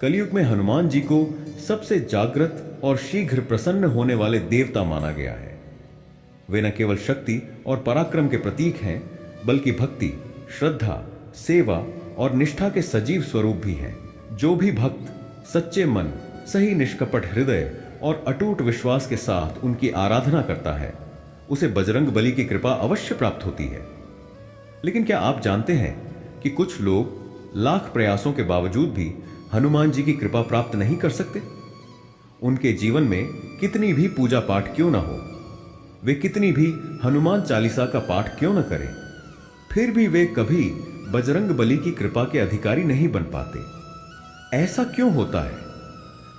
कलयुग में हनुमान जी को सबसे जागृत और शीघ्र प्रसन्न होने वाले देवता माना गया है। वे न केवल शक्ति और पराक्रम के प्रतीक हैं, बल्कि भक्ति, श्रद्धा, सेवा और निष्ठा के सजीव स्वरूप भी हैं। जो भी भक्त सच्चे मन, सही निष्कपट हृदय और अटूट विश्वास के साथ उनकी आराधना करता है, उसे बजरंग बली की कृपा अवश्य प्राप्त होती है। लेकिन क्या आप जानते हैं कि कुछ लोग लाख प्रयासों के बावजूद भी हनुमान जी की कृपा प्राप्त नहीं कर सकते? उनके जीवन में कितनी भी पूजा पाठ क्यों ना हो, वे कितनी भी हनुमान चालीसा का पाठ क्यों न करें, फिर भी वे कभी बजरंग बली की कृपा के अधिकारी नहीं बन पाते। ऐसा क्यों होता है?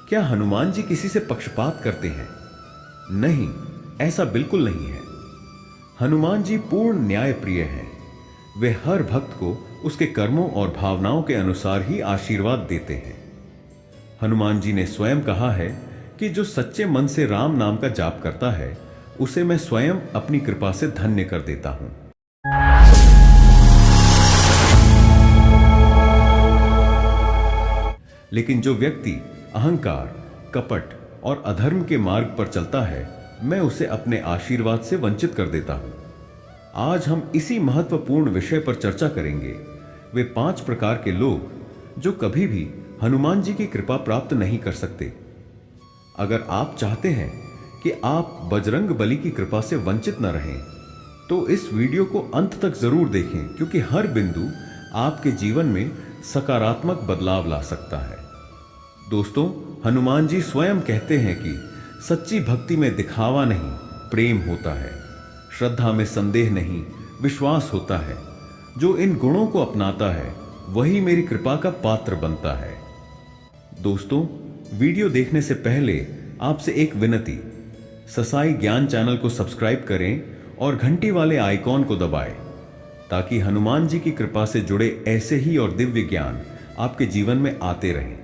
क्या हनुमान जी किसी से पक्षपात करते हैं? नहीं, ऐसा बिल्कुल नहीं है। हनुमान जी पूर्ण न्याय प्रिय हैं। वे हर भक्त को उसके कर्मों और भावनाओं के अनुसार ही आशीर्वाद देते हैं। हनुमान जी ने स्वयं कहा है कि जो सच्चे मन से राम नाम का जाप करता है, उसे मैं स्वयं अपनी कृपा से धन्य कर देता हूं। लेकिन जो व्यक्ति अहंकार, कपट और अधर्म के मार्ग पर चलता है, मैं उसे अपने आशीर्वाद से वंचित कर देता हूं। आज हम इसी महत्वपूर्ण विषय पर चर्चा करेंगे। वे 5 प्रकार के लोग जो कभी भी हनुमान जी की कृपा प्राप्त नहीं कर सकते। अगर आप चाहते हैं कि आप बजरंग बली की कृपा से वंचित न रहें, तो इस वीडियो को अंत तक जरूर देखें, क्योंकि हर बिंदु आपके जीवन में सकारात्मक बदलाव ला सकता है। दोस्तों, हनुमान जी स्वयं कहते हैं कि सच्ची भक्ति में दिखावा नहीं, प्रेम होता है। श्रद्धा में संदेह नहीं, विश्वास होता है। जो इन गुणों को अपनाता है, वही मेरी कृपा का पात्र बनता है। दोस्तों, वीडियो देखने से पहले आपसे एक विनती, ससाई ज्ञान चैनल को सब्सक्राइब करें और घंटी वाले आइकॉन को दबाएं, ताकि हनुमान जी की कृपा से जुड़े ऐसे ही और दिव्य ज्ञान आपके जीवन में आते रहें।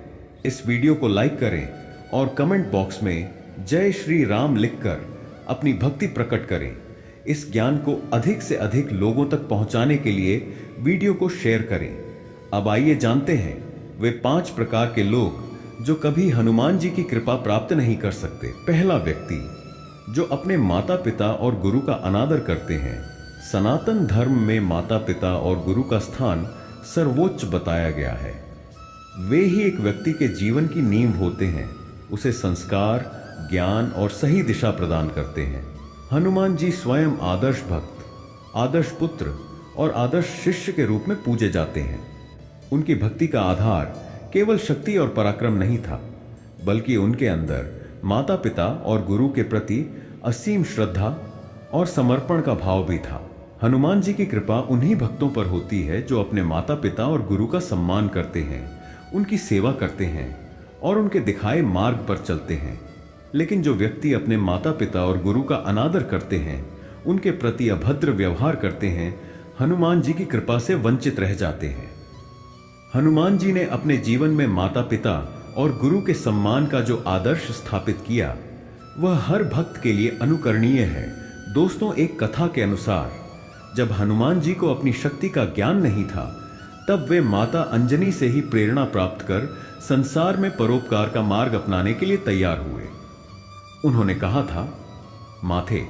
इस वीडियो को लाइक करें और कमेंट बॉक्स में जय श्री राम लिखकर अपनी भक्ति प्रकट करें। इस ज्ञान को अधिक से अधिक लोगों तक पहुंचाने के लिए वीडियो को शेयर करें। अब आइए जानते हैं वे 5 प्रकार के लोग जो कभी हनुमान जी की कृपा प्राप्त नहीं कर सकते। पहला व्यक्ति, जो अपने माता पिता और गुरु का अनादर करते हैं। सनातन धर्म में माता पिता और गुरु का स्थान सर्वोच्च बताया गया है। वे ही एक व्यक्ति के जीवन की नींव होते हैं, उसे संस्कार, ज्ञान और सही दिशा प्रदान करते हैं। हनुमान जी स्वयं आदर्श भक्त, आदर्श पुत्र और आदर्श शिष्य के रूप में पूजे जाते हैं। उनकी भक्ति का आधार केवल शक्ति और पराक्रम नहीं था, बल्कि उनके अंदर माता पिता और गुरु के प्रति असीम श्रद्धा और समर्पण का भाव भी था। हनुमान जी की कृपा उन्हीं भक्तों पर होती है जो अपने माता पिता और गुरु का सम्मान करते हैं, उनकी सेवा करते हैं और उनके दिखाए मार्ग पर चलते हैं। लेकिन जो व्यक्ति अपने माता पिता और गुरु का अनादर करते हैं, उनके प्रति अभद्र व्यवहार करते हैं, हनुमान जी की कृपा से वंचित रह जाते हैं। हनुमान जी ने अपने जीवन में माता पिता और गुरु के सम्मान का जो आदर्श स्थापित किया, वह हर भक्त के लिए अनुकरणीय है। दोस्तों, एक कथा के अनुसार जब हनुमान जी को अपनी शक्ति का ज्ञान नहीं था, तब वे माता अंजनी से ही प्रेरणा प्राप्त कर संसार में परोपकार का मार्ग अपनाने के लिए तैयार हुए। उन्होंने कहा था, माथे,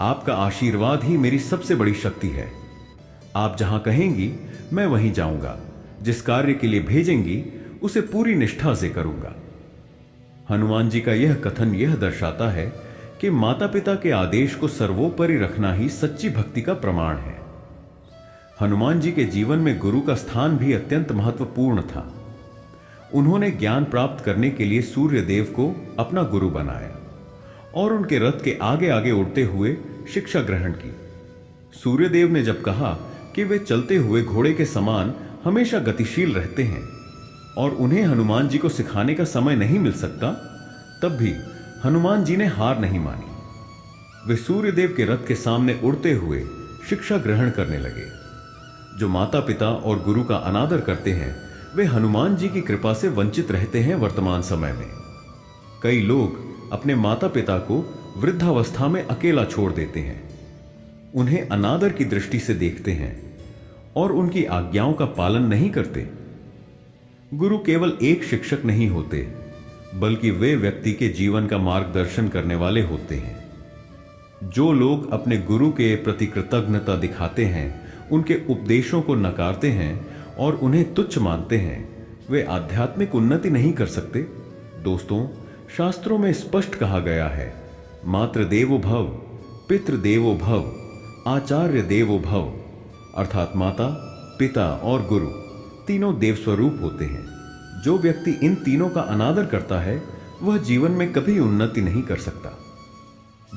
आपका आशीर्वाद ही मेरी सबसे बड़ी शक्ति है। आप जहां कहेंगी मैं वहीं जाऊंगा। जिस कार्य के लिए भेजेंगी उसे पूरी निष्ठा से करूंगा। हनुमान जी का यह कथन यह दर्शाता है कि माता पिता के आदेश को सर्वोपरि रखना ही सच्ची भक्ति का प्रमाण है। हनुमान जी के जीवन में गुरु का स्थान भी अत्यंत महत्वपूर्ण था। उन्होंने ज्ञान प्राप्त करने के लिए सूर्य देव को अपना गुरु बनाया और उनके रथ के आगे आगे उड़ते हुए शिक्षा ग्रहण की। सूर्यदेव ने जब कहा कि वे चलते हुए घोड़े के समान हमेशा गतिशील रहते हैं और उन्हें हनुमान जी को सिखाने का समय नहीं मिल सकता, तब भी हनुमान जी ने हार नहीं मानी। वे सूर्यदेव के रथ के सामने उड़ते हुए शिक्षा ग्रहण करने लगे। जो माता पिता और गुरु का अनादर करते हैं, वे हनुमान जी की कृपा से वंचित रहते हैं। वर्तमान समय में कई लोग अपने माता पिता को वृद्धावस्था में अकेला छोड़ देते हैं, उन्हें अनादर की दृष्टि से देखते हैं और उनकी आज्ञाओं का पालन नहीं करते। गुरु केवल एक शिक्षक नहीं होते, बल्कि वे व्यक्ति के जीवन का मार्गदर्शन करने वाले होते हैं। जो लोग अपने गुरु के प्रति कृतज्ञता दिखाते हैं, उनके उपदेशों को नकारते हैं और उन्हें तुच्छ मानते हैं, वे आध्यात्मिक उन्नति नहीं कर सकते। दोस्तों, शास्त्रों में स्पष्ट कहा गया है, मातृ देवो भव, पितृ देवो भव, आचार्य देवो भव, अर्थात माता, पिता और गुरु तीनों देव स्वरूप होते हैं। जो व्यक्ति इन तीनों का अनादर करता है, वह जीवन में कभी उन्नति नहीं कर सकता।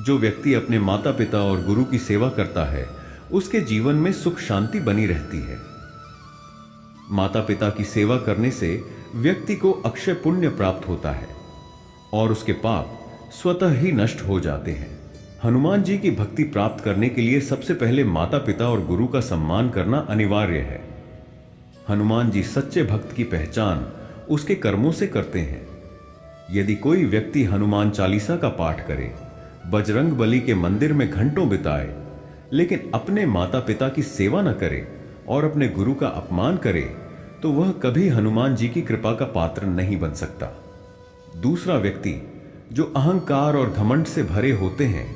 जो व्यक्ति अपने माता पिता और गुरु की सेवा करता है, उसके जीवन में सुख शांति बनी रहती है। माता पिता की सेवा करने से व्यक्ति को अक्षय पुण्य प्राप्त होता है और उसके पाप स्वतः ही नष्ट हो जाते हैं। हनुमान जी की भक्ति प्राप्त करने के लिए सबसे पहले माता पिता और गुरु का सम्मान करना अनिवार्य है। हनुमान जी सच्चे भक्त की पहचान उसके कर्मों से करते हैं। यदि कोई व्यक्ति हनुमान चालीसा का पाठ करे, बजरंग बली के मंदिर में घंटों बिताए, लेकिन अपने माता पिता की सेवा न करे और अपने गुरु का अपमान करे, तो वह कभी हनुमान जी की कृपा का पात्र नहीं बन सकता। दूसरा व्यक्ति जो अहंकार और घमंड से भरे होते हैं,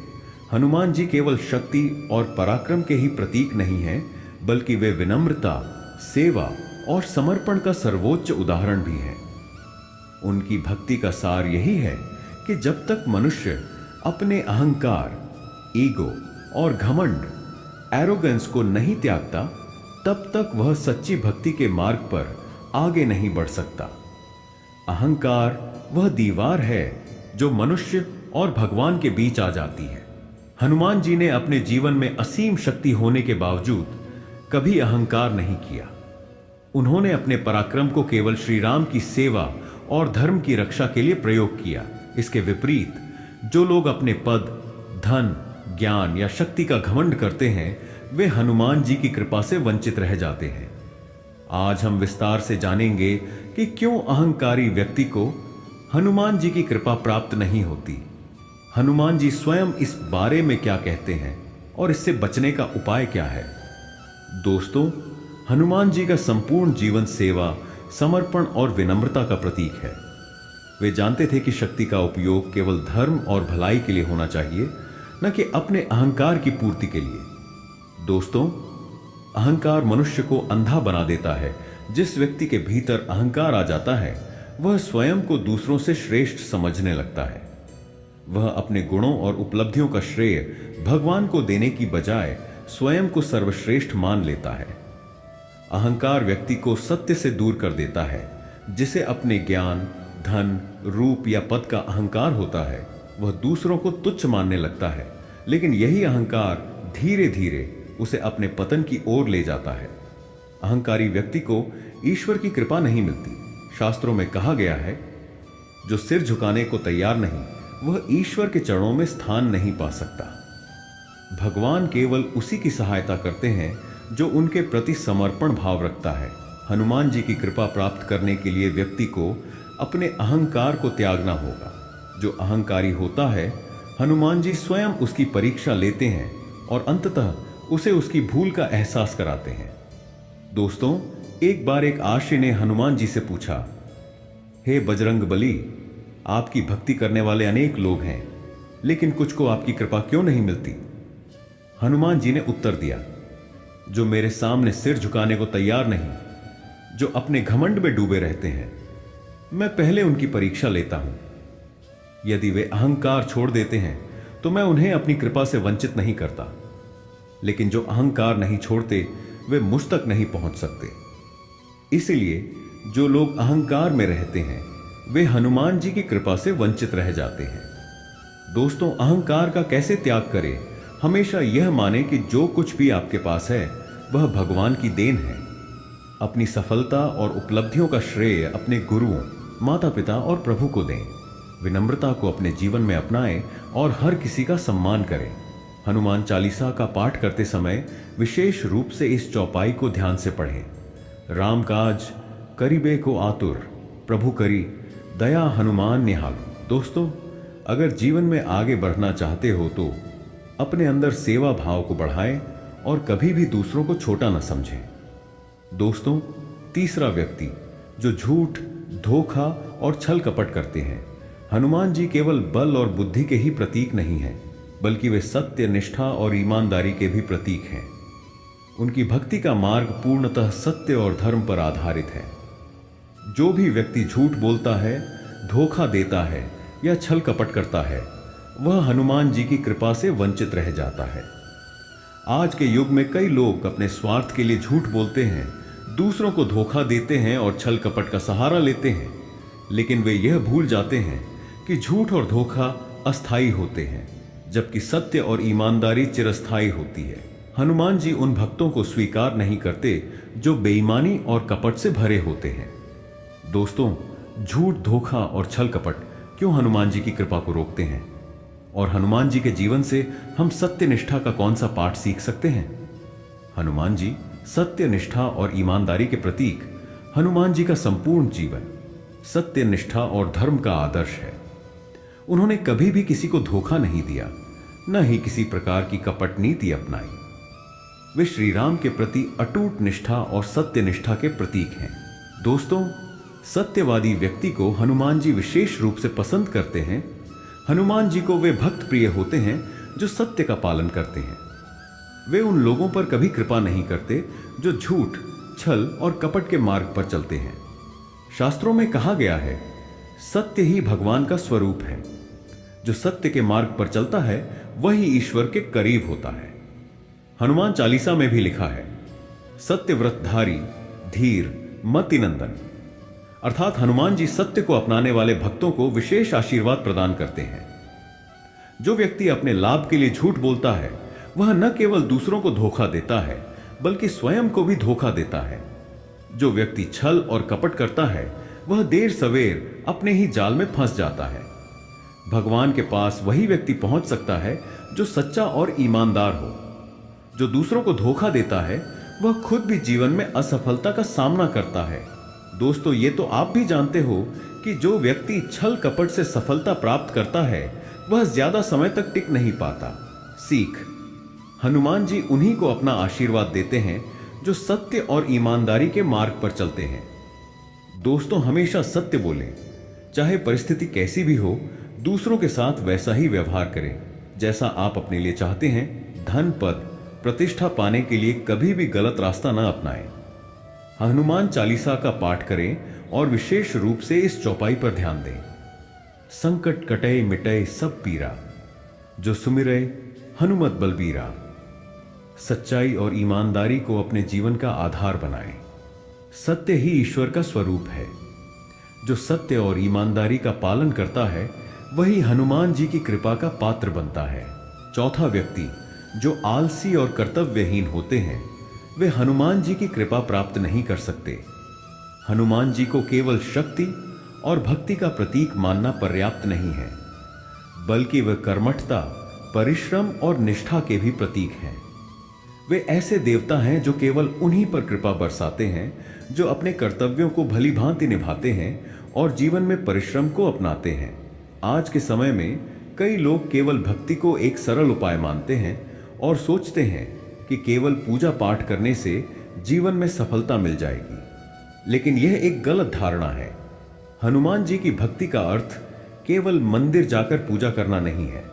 हनुमान जी केवल शक्ति और पराक्रम के ही प्रतीक नहीं हैं, बल्कि वे विनम्रता, सेवा और समर्पण का सर्वोच्च उदाहरण भी है। उनकी भक्ति का सार यही है कि जब तक मनुष्य अपने अहंकार, ईगो और घमंड, एरोगेंस को नहीं त्यागता, तब तक वह सच्ची भक्ति के मार्ग पर आगे नहीं बढ़ सकता। अहंकार वह दीवार है जो मनुष्य और भगवान के बीच आ जाती है। हनुमान जी ने अपने जीवन में असीम शक्ति होने के बावजूद कभी अहंकार नहीं किया। उन्होंने अपने पराक्रम को केवल श्री राम की सेवा और धर्म की रक्षा के लिए प्रयोग किया। इसके विपरीत जो लोग अपने पद, धन, ज्ञान या शक्ति का घमंड करते हैं, वे हनुमान जी की कृपा से वंचित रह जाते हैं। आज हम विस्तार से जानेंगे कि क्यों अहंकारी व्यक्ति को हनुमान जी की कृपा प्राप्त नहीं होती। हनुमान जी स्वयं इस बारे में क्या कहते हैं और इससे बचने का उपाय क्या है। दोस्तों, हनुमान जी का संपूर्ण जीवन सेवा, समर्पण और विनम्रता का प्रतीक है। वे जानते थे कि शक्ति का उपयोग केवल धर्म और भलाई के लिए होना चाहिए, न कि अपने अहंकार की पूर्ति के लिए। दोस्तों, अहंकार मनुष्य को अंधा बना देता है। जिस व्यक्ति के भीतर अहंकार आ जाता है, वह स्वयं को दूसरों से श्रेष्ठ समझने लगता है। वह अपने गुणों और उपलब्धियों का श्रेय भगवान को देने की बजाय स्वयं को सर्वश्रेष्ठ मान लेता है। अहंकार व्यक्ति को सत्य से दूर कर देता है। जिसे अपने ज्ञान, धन, रूप या पद का अहंकार होता है, वह दूसरों को तुच्छ मानने लगता है, लेकिन यही अहंकार धीरे धीरे उसे अपने पतन की ओर ले जाता है। अहंकारी व्यक्ति को ईश्वर की कृपा नहीं मिलती। शास्त्रों में कहा गया है, जो सिर झुकाने को तैयार नहीं, वह ईश्वर के चरणों में स्थान नहीं पा सकता। भगवान केवल उसी की सहायता करते हैं जो उनके प्रति समर्पण भाव रखता है। हनुमान जी की कृपा प्राप्त करने के लिए व्यक्ति को अपने अहंकार को त्यागना होगा। जो अहंकारी होता है, हनुमान जी स्वयं उसकी परीक्षा लेते हैं और अंततः उसे उसकी भूल का एहसास कराते हैं। दोस्तों, एक बार एक आशी ने हनुमान जी से पूछा, हे बजरंग बली, आपकी भक्ति करने वाले अनेक लोग हैं, लेकिन कुछ को आपकी कृपा क्यों नहीं मिलती। हनुमान जी ने उत्तर दिया, जो मेरे सामने सिर झुकाने को तैयार नहीं, जो अपने घमंड में डूबे रहते हैं, मैं पहले उनकी परीक्षा लेता हूं। यदि वे अहंकार छोड़ देते हैं तो मैं उन्हें अपनी कृपा से वंचित नहीं करता, लेकिन जो अहंकार नहीं छोड़ते, वे मुझ तक नहीं पहुंच सकते। इसलिए जो लोग अहंकार में रहते हैं, वे हनुमान जी की कृपा से वंचित रह जाते हैं। दोस्तों, अहंकार का कैसे त्याग करें? हमेशा यह माने कि जो कुछ भी आपके पास है, वह भगवान की देन है। अपनी सफलता और उपलब्धियों का श्रेय अपने गुरुओं, माता पिता और प्रभु को दें। विनम्रता को अपने जीवन में अपनाएं और हर किसी का सम्मान करें। हनुमान चालीसा का पाठ करते समय विशेष रूप से इस चौपाई को ध्यान से पढ़ें। राम काज करिबे को आतुर, प्रभु करी दया हनुमान निहालु। दोस्तों, अगर जीवन में आगे बढ़ना चाहते हो तो अपने अंदर सेवा भाव को बढ़ाएं और कभी भी दूसरों को छोटा न समझें। दोस्तों, तीसरा व्यक्ति जो झूठ, धोखा और छल कपट करते हैं। हनुमान जी केवल बल और बुद्धि के ही प्रतीक नहीं हैं, बल्कि वे सत्य, निष्ठा और ईमानदारी के भी प्रतीक हैं। उनकी भक्ति का मार्ग पूर्णतः सत्य और धर्म पर आधारित है। जो भी व्यक्ति झूठ बोलता है, धोखा देता है या छल कपट करता है, वह हनुमान जी की कृपा से वंचित रह जाता है। आज के युग में कई लोग अपने स्वार्थ के लिए झूठ बोलते हैं, दूसरों को धोखा देते हैं और छल कपट का सहारा लेते हैं, लेकिन वे यह भूल जाते हैं कि झूठ और धोखा अस्थायी होते हैं, जबकि सत्य और ईमानदारी चिरस्थायी होती है। हनुमान जी उन भक्तों को स्वीकार नहीं करते जो बेईमानी और कपट से भरे होते हैं। दोस्तों, झूठ, धोखा और छल कपट क्यों हनुमान जी की कृपा को रोकते हैं? और हनुमान जी के जीवन से हम सत्य निष्ठा का कौन सा पाठ सीख सकते हैं? हनुमान जी सत्य, निष्ठा और ईमानदारी के प्रतीक। हनुमान जी का संपूर्ण जीवन सत्य, निष्ठा और धर्म का आदर्श है। उन्होंने कभी भी किसी को धोखा नहीं दिया, न ही किसी प्रकार की कपट नीति अपनाई। वे श्री राम के प्रति अटूट निष्ठा और सत्य निष्ठा के प्रतीक हैं। दोस्तों, सत्यवादी व्यक्ति को हनुमान जी विशेष रूप से पसंद करते हैं। हनुमान जी को वे भक्त प्रिय होते हैं जो सत्य का पालन करते हैं। वे उन लोगों पर कभी कृपा नहीं करते जो झूठ, छल और कपट के मार्ग पर चलते हैं। शास्त्रों में कहा गया है, सत्य ही भगवान का स्वरूप है। जो सत्य के मार्ग पर चलता है वही ईश्वर के करीब होता है। हनुमान चालीसा में भी लिखा है, सत्यव्रतधारी, धीर, मतिनंदन। अर्थात हनुमान जी सत्य को अपनाने वाले भक्तों को विशेष आशीर्वाद प्रदान करते हैं। जो व्यक्ति अपने लाभ के लिए झूठ बोलता है, वह न केवल दूसरों को धोखा देता है, बल्कि स्वयं को भी धोखा देता है। जो व्यक्ति छल और कपट करता है, वह देर सवेर अपने ही जाल में फंस जाता है। भगवान के पास वही व्यक्ति पहुंच सकता है जो सच्चा और ईमानदार हो। जो दूसरों को धोखा देता है, वह खुद भी जीवन में असफलता का सामना करता है। दोस्तों, ये तो आप भी जानते हो कि जो व्यक्ति छल कपट से सफलता प्राप्त करता है, वह ज्यादा समय तक टिक नहीं पाता। सीख, हनुमान जी उन्हीं को अपना आशीर्वाद देते हैं जो सत्य और ईमानदारी के मार्ग पर चलते हैं। दोस्तों, हमेशा सत्य बोलें, चाहे परिस्थिति कैसी भी हो। दूसरों के साथ वैसा ही व्यवहार करें जैसा आप अपने लिए चाहते हैं। धन, पद, प्रतिष्ठा पाने के लिए कभी भी गलत रास्ता न अपनाएं। हनुमान चालीसा का पाठ करें और विशेष रूप से इस चौपाई पर ध्यान दें, संकट कटै मिटै सब पीरा, जो सुमिरै हनुमत बलबीरा। सच्चाई और ईमानदारी को अपने जीवन का आधार बनाएं। सत्य ही ईश्वर का स्वरूप है। जो सत्य और ईमानदारी का पालन करता है, वही हनुमान जी की कृपा का पात्र बनता है। चौथा व्यक्ति, जो आलसी और कर्तव्यहीन होते हैं, वे हनुमान जी की कृपा प्राप्त नहीं कर सकते। हनुमान जी को केवल शक्ति और भक्ति का प्रतीक मानना पर्याप्त नहीं है, बल्कि वे कर्मठता, परिश्रम और निष्ठा के भी प्रतीक हैं। वे ऐसे देवता हैं जो केवल उन्हीं पर कृपा बरसाते हैं जो अपने कर्तव्यों को भली भांति निभाते हैं और जीवन में परिश्रम को अपनाते हैं। आज के समय में कई लोग केवल भक्ति को एक सरल उपाय मानते हैं और सोचते हैं कि केवल पूजा पाठ करने से जीवन में सफलता मिल जाएगी, लेकिन यह एक गलत धारणा है। हनुमान जी की भक्ति का अर्थ केवल मंदिर जाकर पूजा करना नहीं है,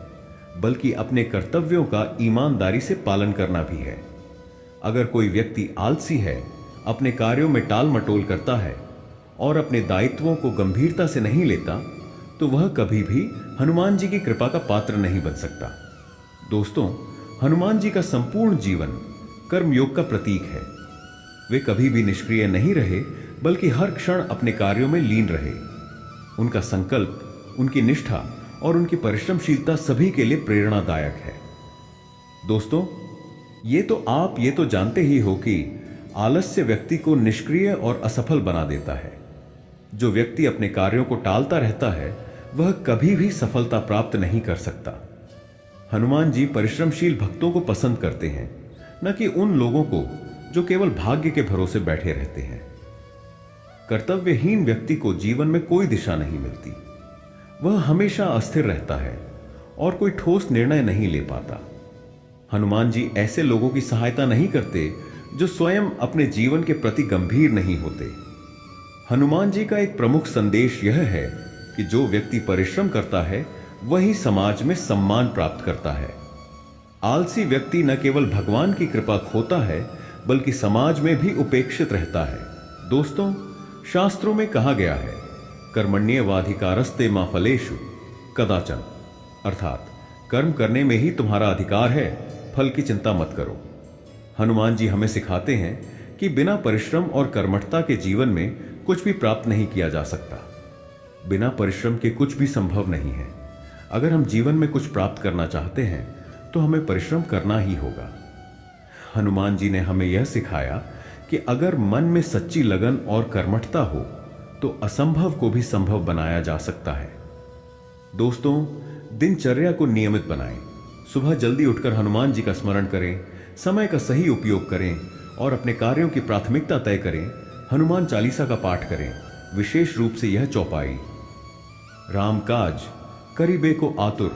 बल्कि अपने कर्तव्यों का ईमानदारी से पालन करना भी है। अगर कोई व्यक्ति आलसी है, अपने कार्यों में टाल मटोल करता है और अपने दायित्वों को गंभीरता से नहीं लेता, तो वह कभी भी हनुमान जी की कृपा का पात्र नहीं बन सकता। दोस्तों, हनुमान जी का संपूर्ण जीवन कर्मयोग का प्रतीक है। वे कभी भी निष्क्रिय नहीं रहे, बल्कि हर क्षण अपने कार्यों में लीन रहे। उनका संकल्प, उनकी निष्ठा और उनकी परिश्रमशीलता सभी के लिए प्रेरणादायक है। दोस्तों, ये तो जानते ही हो कि आलस्य व्यक्ति को निष्क्रिय और असफल बना देता है। जो व्यक्ति अपने कार्यों को टालता रहता है, वह कभी भी सफलता प्राप्त नहीं कर सकता। हनुमान जी परिश्रमशील भक्तों को पसंद करते हैं, न कि उन लोगों को जो केवल भाग्य के भरोसे बैठे रहते हैं। कर्तव्यहीन व्यक्ति को जीवन में कोई दिशा नहीं मिलती। वह हमेशा अस्थिर रहता है और कोई ठोस निर्णय नहीं ले पाता। हनुमान जी ऐसे लोगों की सहायता नहीं करते जो स्वयं अपने जीवन के प्रति गंभीर नहीं होते। हनुमान जी का एक प्रमुख संदेश यह है कि जो व्यक्ति परिश्रम करता है वही समाज में सम्मान प्राप्त करता है। आलसी व्यक्ति न केवल भगवान की कृपा खोता है बल्कि समाज में भी उपेक्षित रहता है। दोस्तों, शास्त्रों में कहा गया है, कर्मण्येवाधिकारस्ते मा फलेषु कदाचन, अर्थात कर्म करने में ही तुम्हारा अधिकार है, फल की चिंता मत करो। हनुमान जी हमें सिखाते हैं कि बिना परिश्रम और कर्मठता के जीवन में कुछ भी प्राप्त नहीं किया जा सकता। बिना परिश्रम के कुछ भी संभव नहीं है। अगर हम जीवन में कुछ प्राप्त करना चाहते हैं तो हमें परिश्रम करना ही होगा। हनुमान जी ने हमें यह सिखाया कि अगर मन में सच्ची लगन और कर्मठता हो तो असंभव को भी संभव बनाया जा सकता है। दोस्तों, दिनचर्या को नियमित बनाएं। सुबह जल्दी उठकर हनुमान जी का स्मरण करें, समय का सही उपयोग करें और अपने कार्यों की प्राथमिकता तय करें। हनुमान चालीसा का पाठ करें, विशेष रूप से यह चौपाई, राम काज करिबे को आतुर,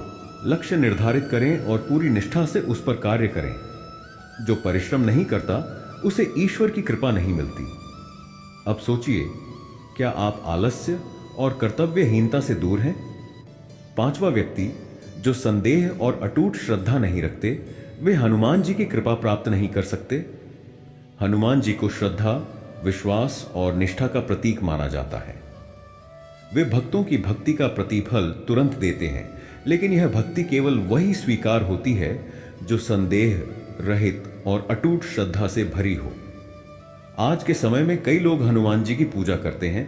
लक्ष्य निर्धारित करें और पूरी निष्ठा से उस पर कार्य करें। जो परिश्रम नहीं करता उसे ईश्वर की कृपा नहीं मिलती। अब सोचिए, क्या आप आलस्य और कर्तव्यहीनता से दूर हैं? पांचवा व्यक्ति, जो संदेह और अटूट श्रद्धा नहीं रखते, वे हनुमान जी की कृपा प्राप्त नहीं कर सकते। हनुमान जी को श्रद्धा, विश्वास और निष्ठा का प्रतीक माना जाता है। वे भक्तों की भक्ति का प्रतिफल तुरंत देते हैं, लेकिन यह भक्ति केवल वही स्वीकार होती है जो संदेह रहित और अटूट श्रद्धा से भरी हो। आज के समय में कई लोग हनुमान जी की पूजा करते हैं,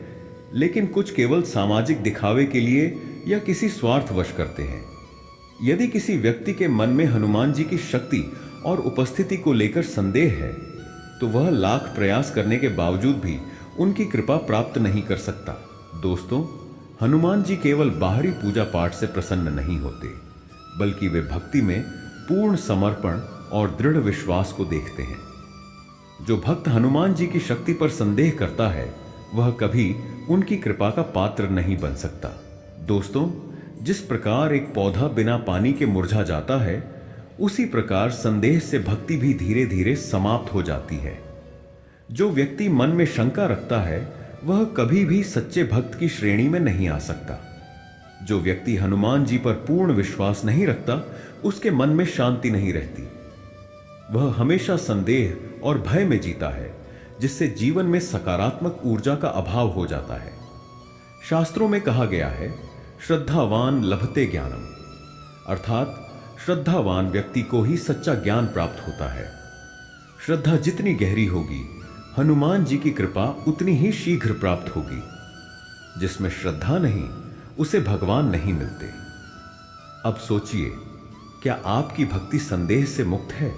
लेकिन कुछ केवल सामाजिक दिखावे के लिए या किसी स्वार्थवश करते हैं। यदि किसी व्यक्ति के मन में हनुमान जी की शक्ति और उपस्थिति को लेकर संदेह है तो वह लाख प्रयास करने के बावजूद भी उनकी कृपा प्राप्त नहीं कर सकता। दोस्तों, हनुमान जी केवल बाहरी पूजा पाठ से प्रसन्न नहीं होते, बल्कि वे भक्ति में पूर्ण समर्पण और दृढ़ विश्वास को देखते हैं। जो भक्त हनुमान जी की शक्ति पर संदेह करता है वह कभी उनकी कृपा का पात्र नहीं बन सकता। दोस्तों, जिस प्रकार एक पौधा बिना पानी के मुरझा जाता है, उसी प्रकार संदेह से भक्ति भी धीरे धीरे समाप्त हो जाती है। जो व्यक्ति मन में शंका रखता है वह कभी भी सच्चे भक्त की श्रेणी में नहीं आ सकता। जो व्यक्ति हनुमान जी पर पूर्ण विश्वास नहीं रखता, उसके मन में शांति नहीं रहती। वह हमेशा संदेह और भय में जीता है, जिससे जीवन में सकारात्मक ऊर्जा का अभाव हो जाता है। शास्त्रों में कहा गया है, श्रद्धावान लभते ज्ञानम, अर्थात श्रद्धावान व्यक्ति को ही सच्चा ज्ञान प्राप्त होता है। श्रद्धा जितनी गहरी होगी, हनुमान जी की कृपा उतनी ही शीघ्र प्राप्त होगी। जिसमें श्रद्धा नहीं, उसे भगवान नहीं मिलते। अब सोचिए, क्या आपकी भक्ति संदेह से मुक्त है?